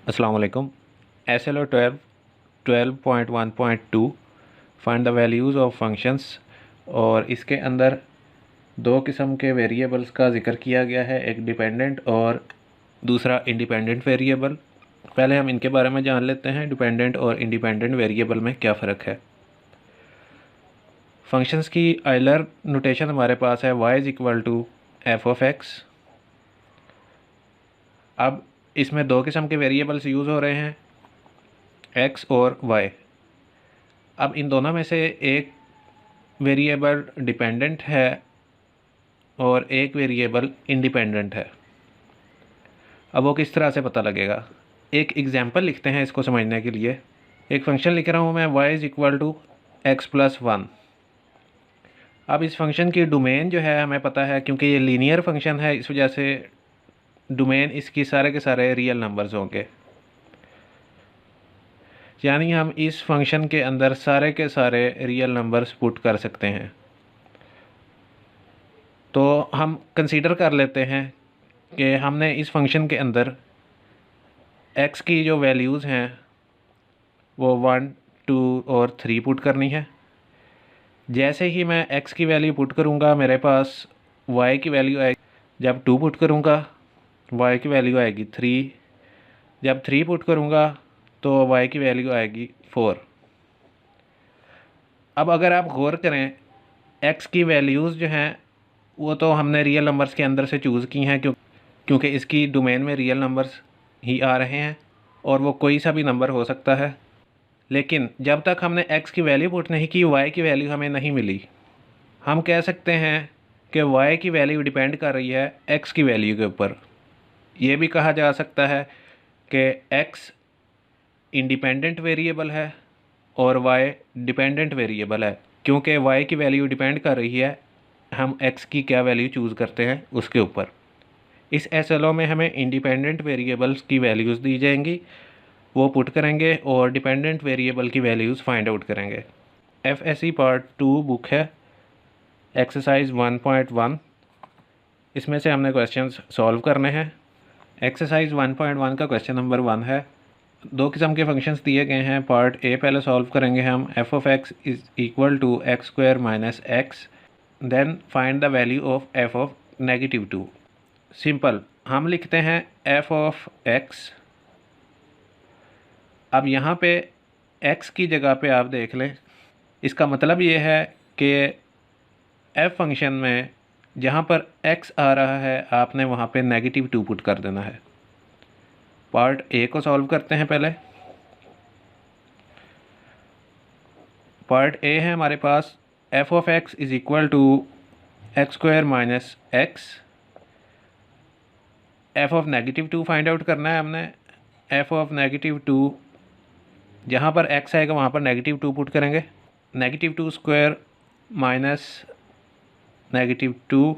अस्सलाम वालेकुम। SLO 12.1.2 find the values of functions. और इसके अंदर दो किस्म के वेरिएबल्स का जिक्र किया गया है, एक डिपेंडेंट और दूसरा इंडिपेंडेंट वेरिएबल। पहले हम इनके बारे में जान लेते हैं, डिपेंडेंट और इंडिपेंडेंट वेरिएबल में क्या फ़र्क है। फंक्शंस की आयलर नोटेशन हमारे पास है y is equal to f of x. अब इसमें दो किस्म के वेरिएबल्स यूज़ हो रहे हैं, x और y। अब इन दोनों में से एक वेरिएबल डिपेंडेंट है और एक वेरिएबल इंडिपेंडेंट है। अब वो किस तरह से पता लगेगा, एक एग्जांपल लिखते हैं इसको समझने के लिए। एक फंक्शन लिख रहा हूँ मैं y is equal to x plus one. अब इस फंक्शन की डोमेन जो है हमें पता है, क्योंकि ये लीनियर फंक्शन है इस वजह से डोमेन इसकी सारे के सारे रियल नंबर्स होंगे। यानी हम इस फंक्शन के अंदर सारे के सारे रियल नंबर्स पुट कर सकते हैं। तो हम कंसीडर कर लेते हैं कि हमने इस फंक्शन के अंदर x की जो वैल्यूज़ हैं वो 1, 2 और 3 पुट करनी है। जैसे ही मैं x की वैल्यू पुट करूँगा मेरे पास y की वैल्यू आएगी। जब 2 पुट करूँगा y की वैल्यू आएगी 3। जब 3 पुट करूँगा तो y की वैल्यू आएगी 4। अब अगर आप गौर करें, x की वैल्यूज़ जो हैं वो तो हमने रियल नंबर्स के अंदर से चूज़ की हैं, क्योंकि इसकी डोमेन में रियल नंबर्स ही आ रहे हैं और वो कोई सा भी नंबर हो सकता है। लेकिन जब तक हमने x की वैल्यू पुट नहीं की, y की वैल्यू हमें नहीं मिली। हम कह सकते हैं कि y की वैल्यू डिपेंड कर रही है x की वैल्यू के ऊपर। ये भी कहा जा सकता है कि x इंडिपेंडेंट वेरिएबल है और y डिपेंडेंट वेरिएबल है, क्योंकि y की वैल्यू डिपेंड कर रही है हम x की क्या वैल्यू चूज़ करते हैं उसके ऊपर। इस SLO में हमें इंडिपेंडेंट वेरिएबल्स की वैल्यूज़ दी जाएंगी, वो पुट करेंगे और डिपेंडेंट वेरिएबल की वैल्यूज़ फाइंड आउट करेंगे। FSE पार्ट 2 बुक है, एक्सरसाइज 1.1। इसमें से हमने क्वेश्चंस सॉल्व करने हैं। एक्सरसाइज 1.1 का क्वेश्चन नंबर 1 है। दो किस्म के फंक्शंस दिए गए हैं। पार्ट ए पहले सॉल्व करेंगे हम। F of x is equal to x square minus x, then find the value of f of -2। Simple, हम लिखते हैं एफ ऑफ एक्स। अब यहाँ पे x की जगह पे आप देख लें, इसका मतलब ये है कि f फंक्शन में जहाँ पर x आ रहा है आपने वहाँ पे -2 पुट कर देना है। पार्ट ए को सॉल्व करते हैं पहले। पार्ट ए है हमारे पास F of x is equal to x square minus X. F of -2 find out करना है हमने। एफ ऑफ -2, जहाँ पर x आएगा वहाँ पर -2 पुट करेंगे। -2 स्क्वायर माइनस -2,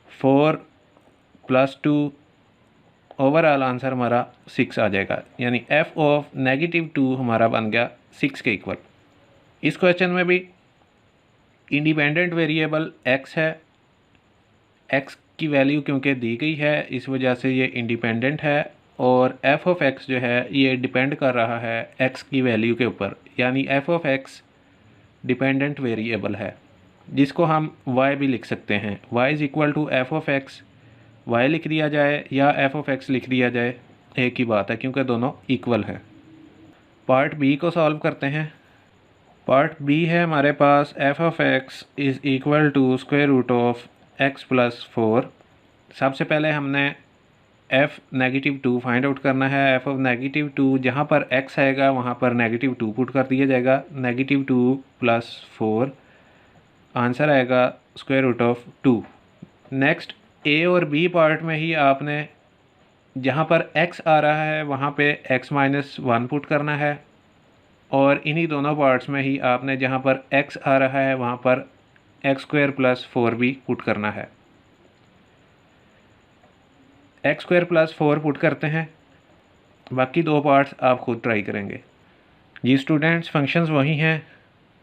4 + 2, ओवरऑल आंसर हमारा 6 आ जाएगा। यानी f ऑफ -2 हमारा बन गया 6 के इक्वल। इस क्वेश्चन में भी इंडिपेंडेंट वेरिएबल x है। x की वैल्यू क्योंकि दी गई है इस वजह से ये इंडिपेंडेंट है, और f ऑफ x जो है ये डिपेंड कर रहा है x की वैल्यू के ऊपर। यानी f of x dependent variable है, जिसको हम y भी लिख सकते हैं। y is equal to f of x, y लिख दिया जाए या f ऑफ x लिख दिया जाए, एक ही बात है क्योंकि दोनों इक्वल हैं। पार्ट बी को सॉल्व करते हैं। पार्ट बी है हमारे पास F of x is equal to square root of x plus 4। सबसे पहले हमने f -2 फाइंड आउट करना है। f ऑफ -2, जहाँ पर x आएगा वहाँ पर -2 पुट कर दिया जाएगा। -2 + 4, आंसर आएगा स्क्वायर रूट ऑफ 2। नेक्स्ट ए और बी पार्ट में ही आपने जहाँ पर x आ रहा है वहाँ पे x-1 पुट करना है, और इन्हीं दोनों पार्ट्स में ही आपने जहाँ पर x आ रहा है वहाँ पर x² + 4 भी पुट करना है। x² + 4 पुट करते हैं, बाकी दो पार्ट्स आप खुद ट्राई करेंगे। जी स्टूडेंट्स, फंक्शंस वही हैं,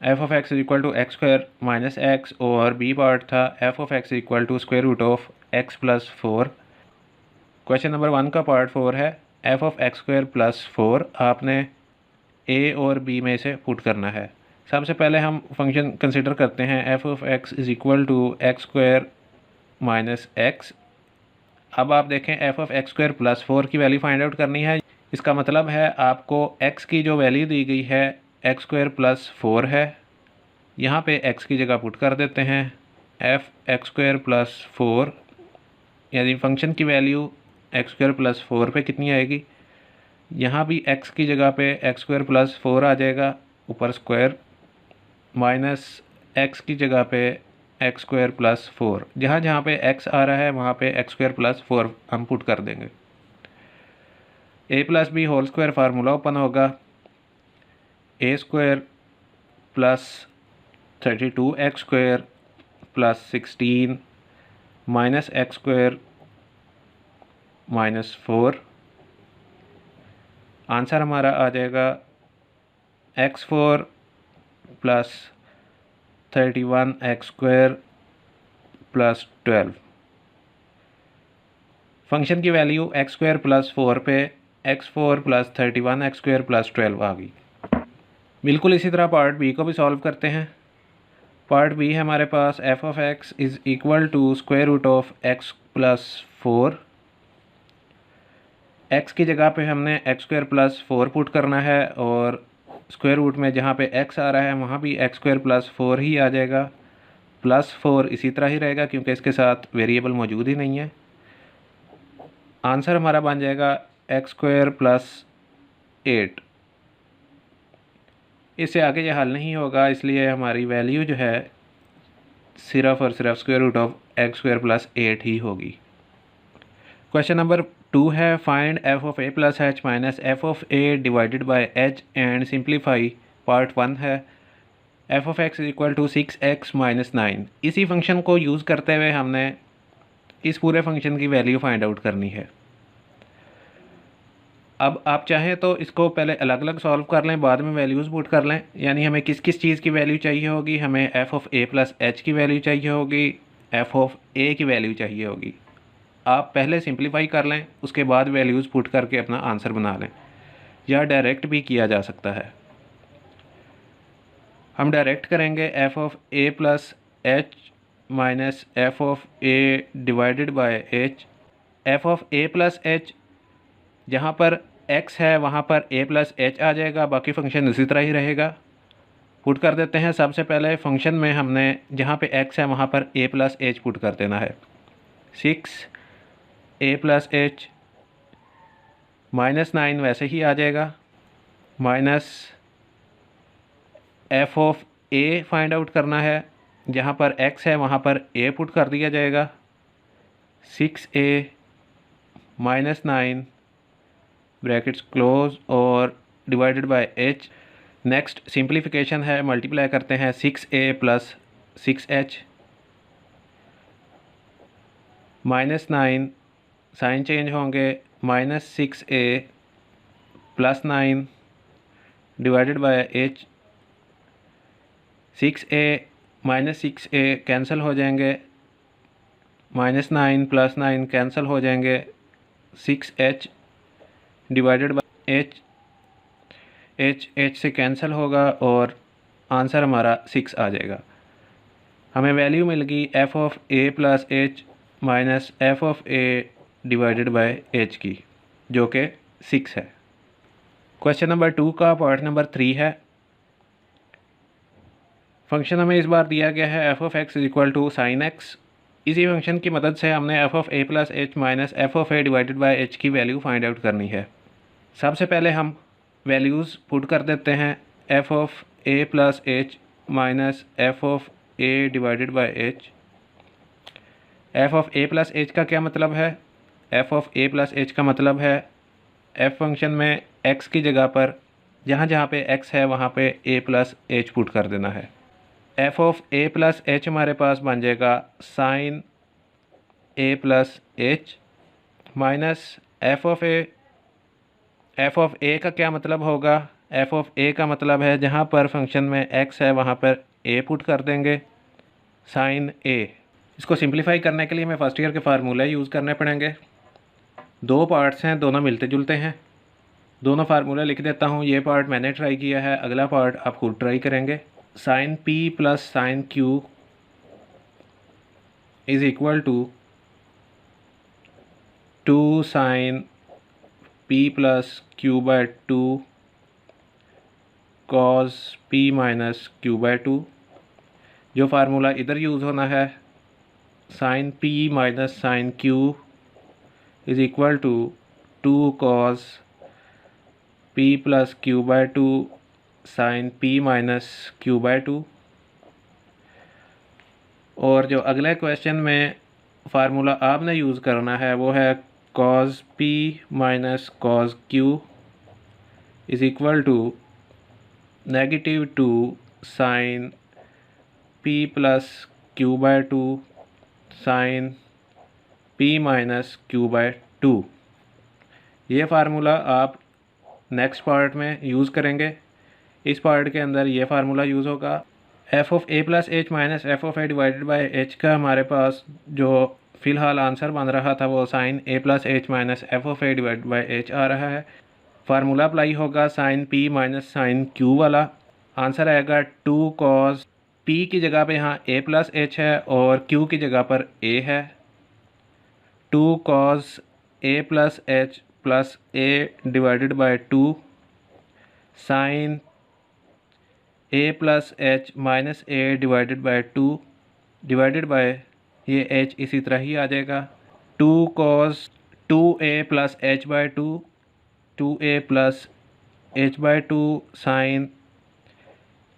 f of x equal to x square minus x, और बी पार्ट था f of x equal to square root of x plus 4। Question number 1 का पार्ट 4 है F of x square plus 4 आपने ए और B में से पुट करना है। सबसे पहले हम फंक्शन कंसिडर करते हैं f of x is equal to x square minus x. अब आप देखें f of x square plus 4 की वैल्यू फाइंड आउट करनी है। इसका मतलब है आपको x की जो वैल्यू दी गई है एक्स स्क्वायर प्लस 4 है, यहाँ पे x की जगह पुट कर देते हैं एफ एक्स स्क्वायर प्लस 4, यानी फंक्शन की वैल्यू एक्स स्क्वायर प्लस 4 पे कितनी आएगी, यहाँ भी x की जगह पे एक्स स्क्वायर प्लस 4 आ जाएगा ऊपर स्क्वायर, माइनस x की जगह पे एक्स स्क्वायर प्लस 4, जहाँ जहाँ पे x आ रहा है वहाँ पे एक्स स्क्वायर प्लस 4 हम पुट कर देंगे। a plus B whole square formula open होगा, A square plus 32x square plus 16 minus X square minus 4। Answer हमारा आ जाएगा x4 plus 31x square plus 12। Function की वैल्यू एक्स स्क्वायर प्लस 4 पे x4 plus 31x square plus 12 आ गई। बिल्कुल इसी तरह पार्ट बी को भी सॉल्व करते हैं। पार्ट बी है हमारे पास F of x is equal to square root of x plus 4। X की जगह पे हमने एक्स स्क्वायर प्लस 4 पुट करना है और स्क्वायर रूट में जहाँ पे x आ रहा है वहाँ भी एक्स स्क्वायर प्लस 4 ही आ जाएगा, प्लस 4 इसी तरह ही रहेगा क्योंकि इसके साथ वेरिएबल मौजूद ही नहीं है। आंसर हमारा बन जाएगा एक्स स्क्वायर प्लस 8। इससे आगे ये हल नहीं होगा, इसलिए हमारी वैल्यू जो है सिर्फ और सिर्फ square root of x square plus 8 ही होगी। क्वेश्चन नंबर 2 है find f of A plus H minus F of A divided by h and simplify. Part 1 है F of x is equal to 6x minus 9। इसी function को use करते हुए हमने इस पूरे फंक्शन की वैल्यू फाइंड आउट करनी है। अब आप चाहें तो इसको पहले अलग अलग सॉल्व कर लें, बाद में वैल्यूज़ पुट कर लें। यानी हमें किस किस चीज़ की वैल्यू चाहिए होगी, हमें F of A plus H की वैल्यू चाहिए होगी, एफ़ ऑफ ए की वैल्यू चाहिए होगी। आप पहले सिंप्लीफाई कर लें, उसके बाद वैल्यूज़ पुट करके अपना आंसर बना लें, या डायरेक्ट भी किया जा सकता है। हम डायरेक्ट करेंगे F of A plus H minus F of A divided by H. F of A plus H जहाँ पर x है वहाँ पर a प्लस एच आ जाएगा, बाकी फंक्शन उसी तरह ही रहेगा। पुट कर देते हैं। सबसे पहले फंक्शन में हमने जहाँ पे x है वहाँ पर a प्लस एच पुट कर देना है। 6a प्लस एच माइनस 9 वैसे ही आ जाएगा, minus F of a find out करना है, जहाँ पर x है वहाँ पर a पुट कर दिया जाएगा। 6a माइनस 9 ब्रैकेट्स क्लोज और divided by h। Next simplification है, मल्टीप्लाई करते हैं 6a plus 6h minus 9 sign change होंगे, minus 6a plus 9 divided by h। 6a minus 6a cancel हो जाएंगे, माइनस 9 प्लस 9 कैंसिल हो जाएंगे, 6h डिवाइडेड बाय h से कैंसिल होगा और आंसर हमारा 6 आ जाएगा। हमें वैल्यू मिल गई F of A plus H minus F of A divided by h की, जो कि 6 है। क्वेश्चन नंबर 2 का पार्ट नंबर 3 है। फंक्शन हमें इस बार दिया गया है F of x is equal to sine x. इसी फंक्शन की मदद से हमने f of A plus H minus F of A divided by h की वैल्यू फाइंड आउट करनी है। सबसे पहले हम वैल्यूज़ पुट कर देते हैं, f of A plus H minus F of A divided by H. F of A plus H का क्या मतलब है, F of A plus H का मतलब है एफ फंक्शन में एक्स की जगह पर जहाँ जहाँ पे एक्स है वहाँ पे ए प्लस एच पुट कर देना है। F of A plus H हमारे पास बन जाएगा sine A plus H minus F of A. F of A का क्या मतलब होगा, एफ ऑफ ए का मतलब है जहाँ पर फंक्शन में एक्स है वहाँ पर ए पुट कर देंगे, साइन ए। इसको सिंप्लीफाई करने के लिए हमें फर्स्ट ईयर के फार्मूले यूज़ करने पड़ेंगे। दो पार्ट्स हैं, दोनों मिलते जुलते हैं। दोनों फार्मूला लिख देता हूँ। ये पार्ट मैंने ट्राई किया है, अगला पार्ट आप खुद ट्राई करेंगे। Sine p plus sine q is equal to 2 sine p plus q by 2 cos p minus q by 2। जो फार्मूला इधर यूज़ होना है, sine P minus sine q is equal to 2 cos p plus q by 2 sine P minus q by 2। और जो अगले question में formula आपने use करना है वो है cos p minus cos q is equal to -2 sine p plus q by 2 sine P minus q by 2। ये फार्मूला आप नेक्स्ट पार्ट में यूज़ करेंगे। इस पार्ट के अंदर ये फार्मूला यूज़ होगा। F of A plus H minus F of A divided by H का हमारे पास जो फ़िलहाल आंसर बन रहा था वो sine A plus H minus F of A divided by H आ रहा है। फार्मूला अप्लाई होगा sine P minus sine Q वाला। आंसर आएगा 2 कॉस पी की जगह पे यहाँ ए प्लस एच है और क्यू की जगह पर ए है। 2 cos a plus h plus a divided by 2 sine A plus H minus a divided by 2 divided by ये एच इसी तरह ही आ जाएगा। 2 cos 2a plus h by 2 2a plus h by 2 sine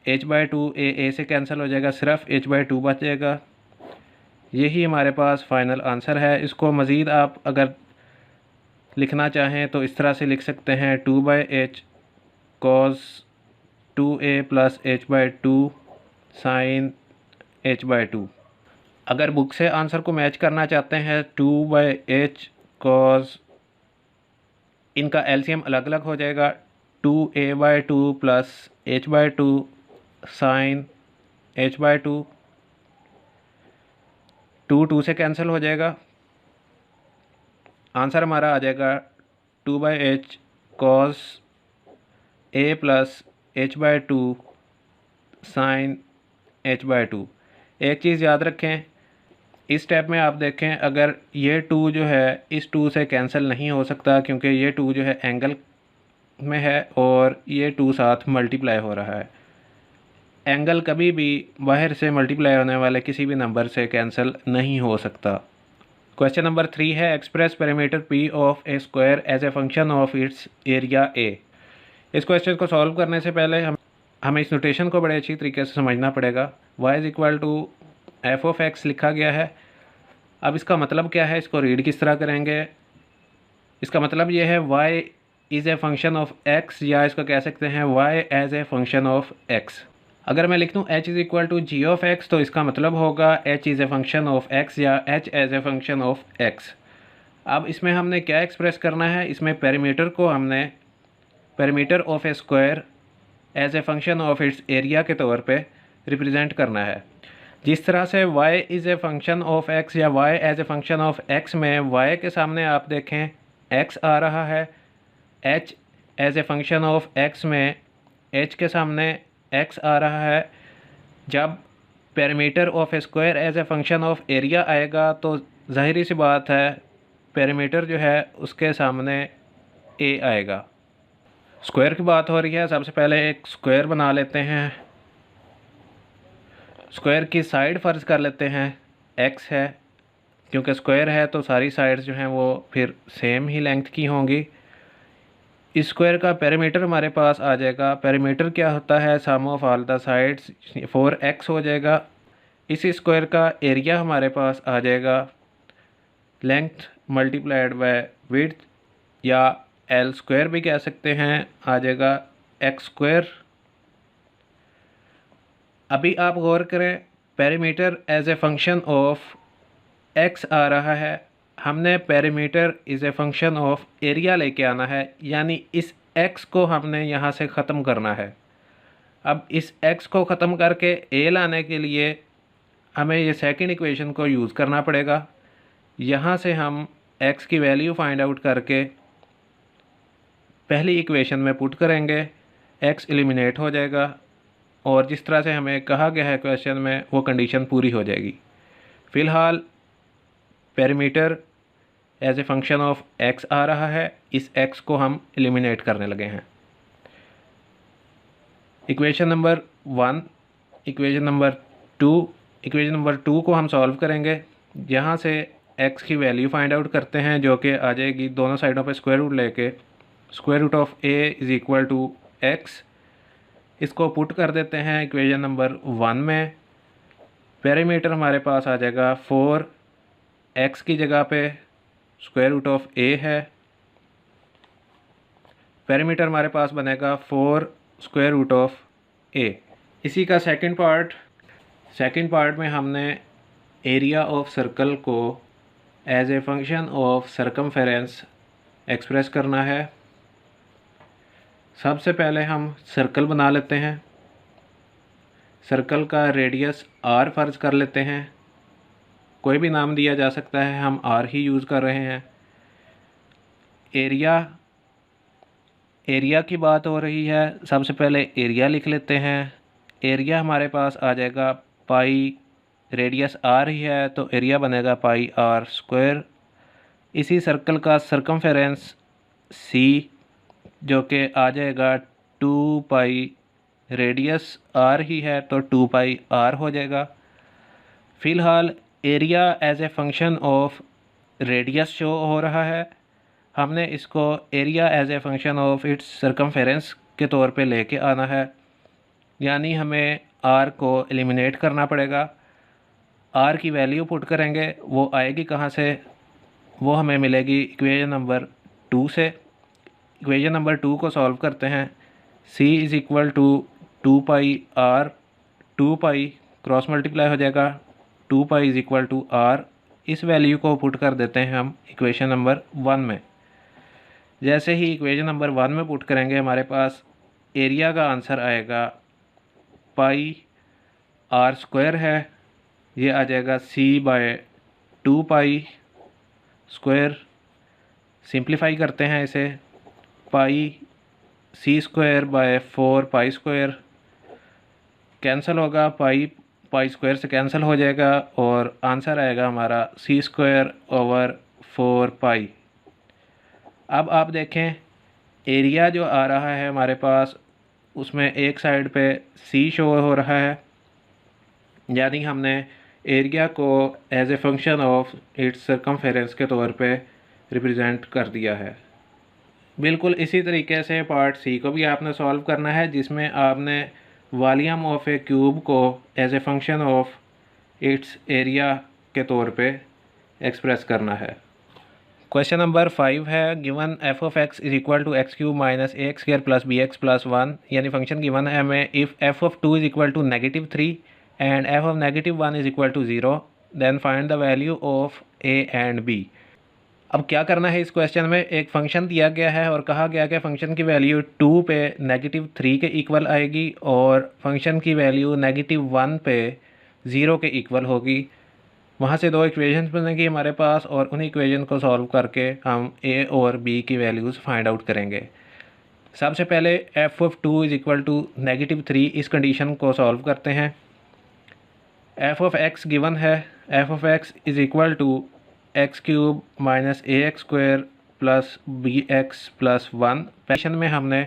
h by 2 a से cancel हो जाएगा, सिर्फ एच बाई 2 बच जाएगा। यही हमारे पास फाइनल आंसर है। इसको मज़ीद आप अगर लिखना चाहें तो इस तरह से लिख सकते हैं 2 by h cos 2a plus h by 2 sine h by 2। अगर बुक से आंसर को मैच करना चाहते हैं 2 बाई एच कॉस, इनका एलसीएम अलग अलग हो जाएगा 2a by 2 plus h by 2 sine h by 2। 2 से कैंसिल हो जाएगा। आंसर हमारा आ जाएगा 2 by h cos a plus h by 2 sine h by 2। एक चीज़ याद रखें, इस स्टेप में आप देखें अगर ये 2 जो है इस 2 से कैंसिल नहीं हो सकता क्योंकि ये 2 जो है एंगल में है और ये 2 साथ मल्टीप्लाई हो रहा है। एंगल कभी भी बाहर से मल्टीप्लाई होने वाले किसी भी नंबर से कैंसिल नहीं हो सकता। क्वेश्चन नंबर 3 है express perimeter p of a square as a function of its area a. इस क्वेश्चन को सॉल्व करने से पहले हमें इस नोटेशन को बड़े अच्छी तरीके से समझना पड़ेगा। y is equal to f of x लिखा गया है। अब इसका मतलब क्या है, इसको रीड किस तरह करेंगे। इसका मतलब ये है y is a function of x, या इसको कह सकते हैं y as a function of x। अगर मैं लिख दूँ h is equal to g of x तो इसका मतलब होगा h is a function of x या h as a function of x। अब इसमें हमने क्या एक्सप्रेस करना है, इसमें पेरीमीटर को हमने perimeter of a square as a function of its area के तौर पे रिप्रेजेंट करना है। जिस तरह से y is a function of x या y as a function of x में y के सामने आप देखें x आ रहा है, h as a function of x में h के सामने x आ रहा है। जब perimeter of a square as a function of area आएगा तो ज़ाहिरी सी बात है पेरीमीटर जो है उसके सामने a आएगा। स्क्वायर की बात हो रही है, सबसे पहले एक स्क्वायर बना लेते हैं। स्क्वायर की साइड फ़र्ज़ कर लेते हैं x है, क्योंकि स्क्वायर है तो सारी साइड्स जो हैं वो फिर सेम ही लेंथ की होंगी। इस स्क्वायर का पेरीमीटर हमारे पास आ जाएगा। पेरीमीटर क्या होता है, sum of all the sides 4x हो जाएगा। इसी स्क्वायर का एरिया हमारे पास आ जाएगा लेंथ मल्टीप्लाइड बाय विड्थ, या एल स्क्वायर भी कह सकते हैं, आ जाएगा एक्स स्क्वायर। अभी आप गौर करें, perimeter as a function of X आ रहा है, हमने perimeter is a function of area लेके आना है, यानी इस एक्स को हमने यहाँ से ख़त्म करना है। अब इस एक्स को ख़त्म करके ए लाने के लिए हमें ये सेकंड इक्वेशन को यूज़ करना पड़ेगा। यहाँ से हम x की वैल्यू फाइंड आउट करके पहली इक्वेशन में पुट करेंगे, x एलिमिनेट हो जाएगा और जिस तरह से हमें कहा गया है क्वेश्चन में वो कंडीशन पूरी हो जाएगी। फ़िलहाल perimeter as a function of x आ रहा है, इस x को हम एलिमिनेट करने लगे हैं। Equation number 1, equation number 2, equation number 2 को हम सॉल्व करेंगे। यहाँ से x की वैल्यू फाइंड आउट करते हैं जो कि आ जाएगी, दोनों साइडों पे स्क्वायर रूट लेके square root of a is equal to x। इसको पुट कर देते हैं इक्वेशन नंबर 1 में। पेरीमीटर हमारे पास आ जाएगा 4, x की जगह पे स्क्वायर रूट ऑफ a है। पेरीमीटर हमारे पास बनेगा 4 स्क्वायर रूट ऑफ a। इसी का सेकंड पार्ट में हमने एरिया ऑफ सर्कल को as a function of circumference express करना है। सबसे पहले हम सर्कल बना लेते हैं। सर्कल का रेडियस r फ़र्ज कर लेते हैं, कोई भी नाम दिया जा सकता है, हम r ही यूज़ कर रहे हैं। एरिया की बात हो रही है, सबसे पहले एरिया लिख लेते हैं। एरिया हमारे पास आ जाएगा पाई, रेडियस r ही है तो एरिया बनेगा पाई r स्क्वायर। इसी सर्कल का सर्कमफेरेंस c जो कि आ जाएगा 2 पाई, रेडियस r ही है तो 2 पाई r हो जाएगा। फ़िलहाल area as a function of radius show हो रहा है, हमने इसको area as a function of its circumference के तौर पे लेके आना है, यानी हमें r को एलिमिनेट करना पड़ेगा। r की वैल्यू पुट करेंगे, वो आएगी कहाँ से, वो हमें मिलेगी इक्वेशन नंबर 2 से। इक्वेशन नंबर 2 को सॉल्व करते हैं। c is equal to 2 pi r, 2 pi cross multiply हो जाएगा, 2 pi is equal to r। इस वैल्यू को पुट कर देते हैं हम इक्वेशन नंबर 1 में। जैसे ही इक्वेशन नंबर 1 में पुट करेंगे हमारे पास एरिया का आंसर आएगा पाई r स्क्वायर है, ये आ जाएगा c by 2 pi square. Simplify करते हैं इसे, pi c square by 4 pi square cancel होगा, पाई स्क्वायर से कैंसिल हो जाएगा और आंसर आएगा हमारा c स्क्वायर ओवर 4 पाई। अब आप देखें एरिया जो आ रहा है हमारे पास, उसमें एक साइड पे c शो हो रहा है, यानी हमने एरिया को as a function of its circumference के तौर पे रिप्रेजेंट कर दिया है। बिल्कुल इसी तरीके से पार्ट सी को भी आपने सॉल्व करना है, जिसमें आपने वॉल्यूम ऑफ ए क्यूब को as a function of its area के तौर पे एक्सप्रेस करना है। क्वेश्चन नंबर 5 है, given f of x is equal to x cube minus a x square plus b x plus 1, यानी फंक्शन गिवन है हमें। If f of 2 is equal to -3 and f of -1 is equal to 0, then find the value of a and b. अब क्या करना है इस question में, एक फंक्शन दिया गया है और कहा गया कि फ़ंक्शन की वैल्यू 2 पे -3 के इक्वल आएगी और फंक्शन की वैल्यू -1 पे 0 के इक्वल होगी। वहाँ से दो इक्वेशंस बनेंगी हमारे पास और उन इक्वेशन को सॉल्व करके हम a और b की वैल्यूज़ फाइंड आउट करेंगे। सबसे पहले f of 2 is equal to -3, इस कंडीशन को सॉल्व करते हैं। f ऑफ x गिवन है, f of x is equal to x cube minus a x square plus b x plus 1। पैशन में हमने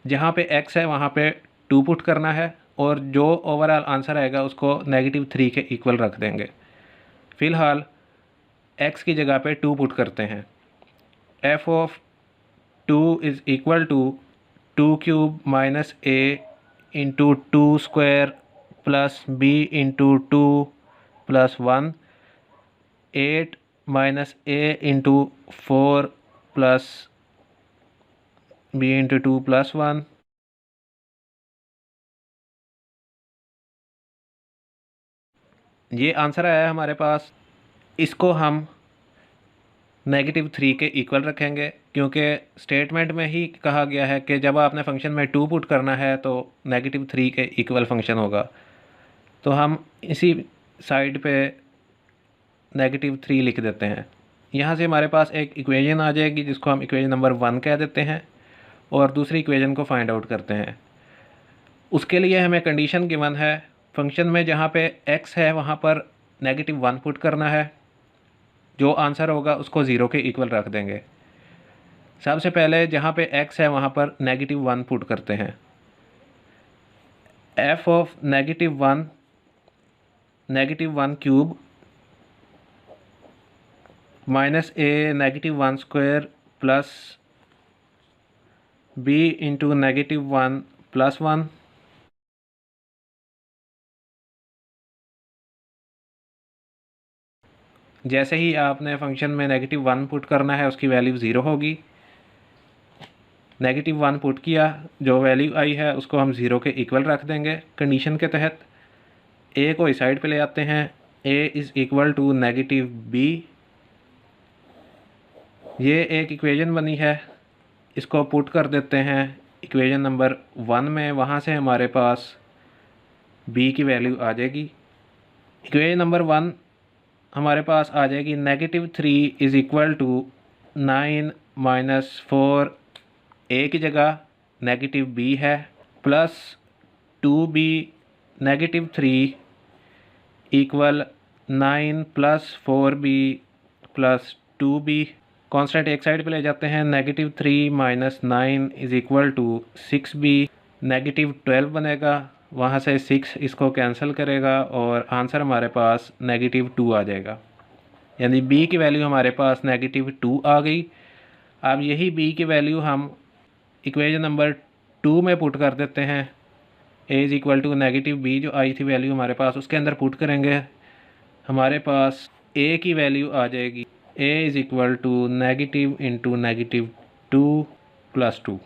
जहाँ पे x है वहाँ पे 2 पुट करना है और जो ओवरऑल आंसर आएगा उसको -3 के इक्वल रख देंगे। फ़िलहाल x की जगह पे 2 पुट करते हैं। f of 2 is equal to 2 cube minus a into 2 square plus b into 2 plus 1, 8 minus a into 4 plus b into 2 plus 1। ये आंसर आया है हमारे पास। इसको हम -3 के इक्वल रखेंगे क्योंकि स्टेटमेंट में ही कहा गया है कि जब आपने फंक्शन में 2 पुट करना है तो -3 के इक्वल फंक्शन होगा। तो हम इसी साइड पे -3 लिख देते हैं। यहाँ से हमारे पास एक इक्वेशन आ जाएगी जिसको हम इक्वेशन नंबर 1 कह देते हैं और दूसरी इक्वेशन को फाइंड आउट करते हैं। उसके लिए हमें कंडीशन गिवन है, फंक्शन में जहाँ पे x है वहाँ पर -1 पुट करना है, जो आंसर होगा उसको 0 के इक्वल रख देंगे। सबसे पहले जहाँ पे x है वहाँ पर -1 पुट करते हैं। f of -1 cube minus a -1 square plus b into -1 plus 1 जैसे ही आपने फंक्शन में -1 पुट करना है उसकी वैल्यू 0 होगी। -1 पुट किया, जो वैल्यू आई है उसको हम 0 के इक्वल रख देंगे। कंडीशन के तहत a को इस साइड पे ले आते हैं, a is equal to -b। ये एक इक्वेशन बनी है, इसको पुट कर देते हैं इक्वेशन नंबर 1 में। वहाँ से हमारे पास b की वैल्यू आ जाएगी। इक्वेशन नंबर 1 हमारे पास आ जाएगी -3 is equal to 9 minus 4, a की जगह -b है, plus 2b -3 equal 9 plus 4b plus 2b। Constant एक साइड पे ले जाते हैं, -3 minus 9 is equal to 6b, -12 बनेगा। वहाँ से 6 इसको कैंसिल करेगा और आंसर हमारे पास -2 आ जाएगा। यानी b की वैल्यू हमारे पास -2 आ गई। अब यही b की वैल्यू हम इक्वेशन नंबर 2 में पुट कर देते हैं। a is equal to -b जो आई थी वैल्यू हमारे पास, उसके अंदर पुट करेंगे। हमारे पास a की वैल्यू आ जाएगी, a is equal to negative into -2 plus 2।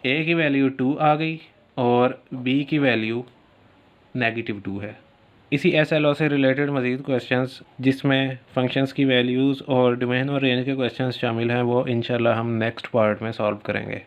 a की वैल्यू 2 आ गई और b की वैल्यू -2 है। इसी SLO से रिलेटेड मज़ीद क्वेश्चंस जिसमें फंक्शंस की वैल्यूज़ और डोमेन और रेंज के क्वेश्चंस शामिल हैं वो इंशाल्लाह हम नेक्स्ट पार्ट में सॉल्व करेंगे।